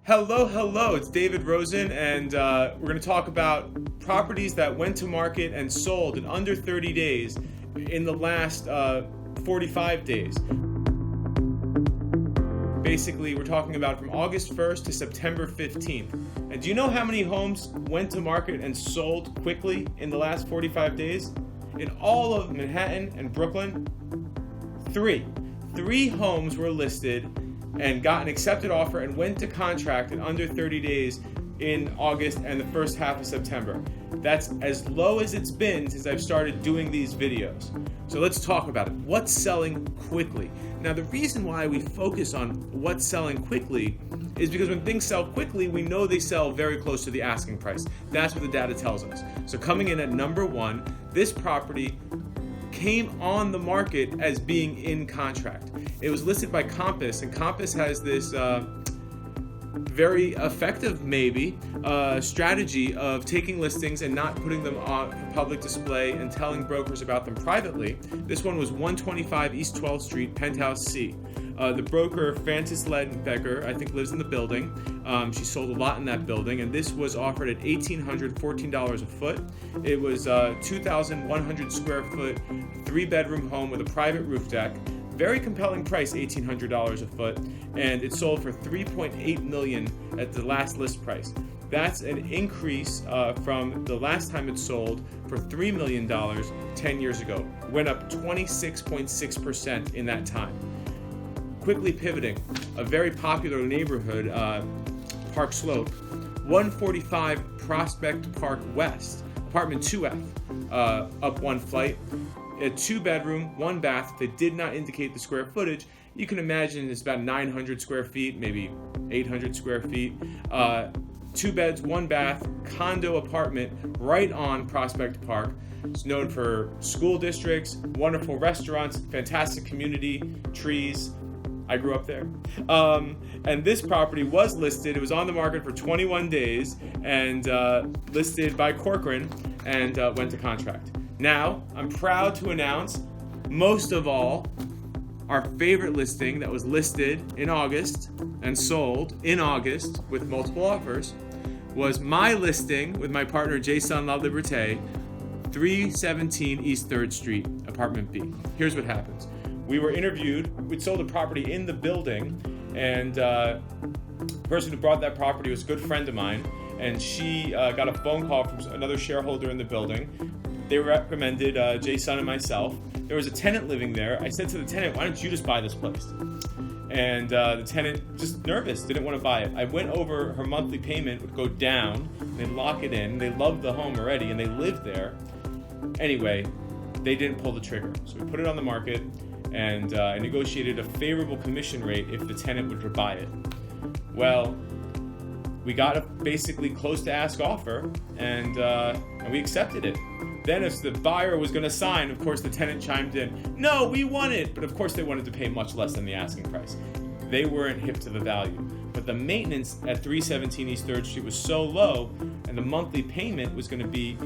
Hello, it's David.Rosen, and we're going to talk about properties that went to market and sold in under 30 days in the last 45 days. Basically, we're talking about from August 1st to September 15th. And do you know how many homes went to market and sold quickly in the last 45 days? In all of Manhattan and Brooklyn, three homes were listed and got an accepted offer and went to contract in under 30 days in August and the first half of September. That's as low as it's been since I've started doing these videos. So let's talk about it. What's selling quickly? Now, the reason why we focus on what's selling quickly is because when things sell quickly, we know they sell very close to the asking price. That's what the data tells us. So coming in at number one, this property came on the market as being in contract. It was listed by Compass, and Compass has this very effective, strategy of taking listings and not putting them on public display and telling brokers about them privately. This one was 125 East 12th Street, Penthouse C. The broker, Frances Ledbecker, I think lives in the building. She sold a lot in that building, and this was offered at $1,814 a foot. It was a 2,100 square foot, 3-bedroom home with a private roof deck. Very compelling price, $1,800 a foot, and it sold for $3.8 million at the last list price. That's an increase from the last time it sold for $3 million 10 years ago. Went up 26.6% in that time. Quickly pivoting, a very popular neighborhood, Park Slope, 145 Prospect Park West, apartment 2F, up one flight. A 2-bedroom, 1 bath. They did not indicate the square footage. You can imagine it's about 900 square feet, maybe 800 square feet. 2 beds, 1 bath, condo apartment right on Prospect Park. It's known for school districts, wonderful restaurants, fantastic community, trees. I grew up there. And this property was listed. It was on the market for 21 days and listed by Corcoran and went to contract. Now, I'm proud to announce, most of all, our favorite listing that was listed in August and sold in August with multiple offers was my listing with my partner Jason La Liberté, 317 East 3rd Street, apartment B. Here's what happens. We were interviewed. We'd sold a property in the building, and the person who brought that property was a good friend of mine, and she got a phone call from another shareholder in the building. They recommended Jason and myself. There was a tenant living there. I said to the tenant, why don't you just buy this place? And the tenant, just nervous, didn't want to buy it. I went over her monthly payment would go down. They'd lock it in. They loved the home already, and they lived there. Anyway, they didn't pull the trigger. So we put it on the market, and I negotiated a favorable commission rate if the tenant would buy it. Well, we got a basically close to ask offer, and we accepted it. Then as the buyer was going to sign, of course, the tenant chimed in, no, we want it. But of course, they wanted to pay much less than the asking price. They weren't hip to the value. But the maintenance at 317 East 3rd Street was so low, and the monthly payment was going to be,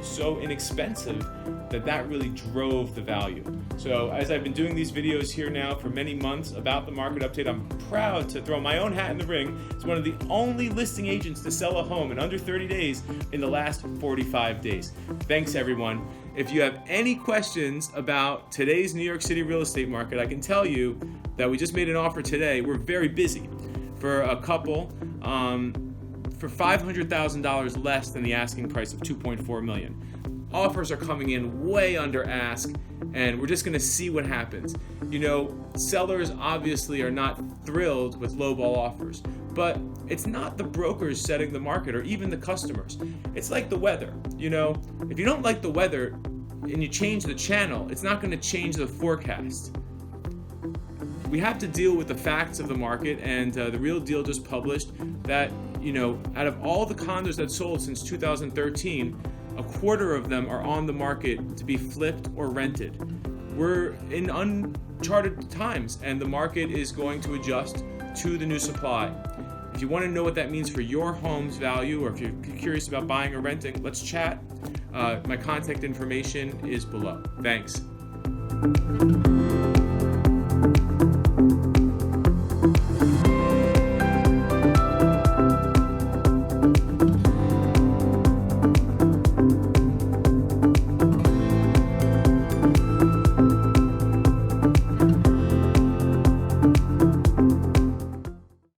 so inexpensive that really drove the value. So as I've been doing these videos here now for many months about the market update, I'm proud to throw my own hat in the ring as one of the only listing agents to sell a home in under 30 days in the last 45 days. Thanks, everyone. If you have any questions about today's New York City real estate market, I can tell you that we just made an offer today. We're very busy for a couple for $500,000 less than the asking price of $2.4 million. Offers are coming in way under ask, and we're just going to see what happens. Sellers obviously are not thrilled with lowball offers, but it's not the brokers setting the market or even the customers. It's like the weather. If you don't like the weather and you change the channel, it's not going to change the forecast. We have to deal with the facts of the market, and the Real Deal just published that, out of all the condos that sold since 2013, a quarter of them are on the market to be flipped or rented. We're in uncharted times, and the market is going to adjust to the new supply. If you want to know what that means for your home's value, or if you're curious about buying or renting, let's chat. My contact information is below. Thanks.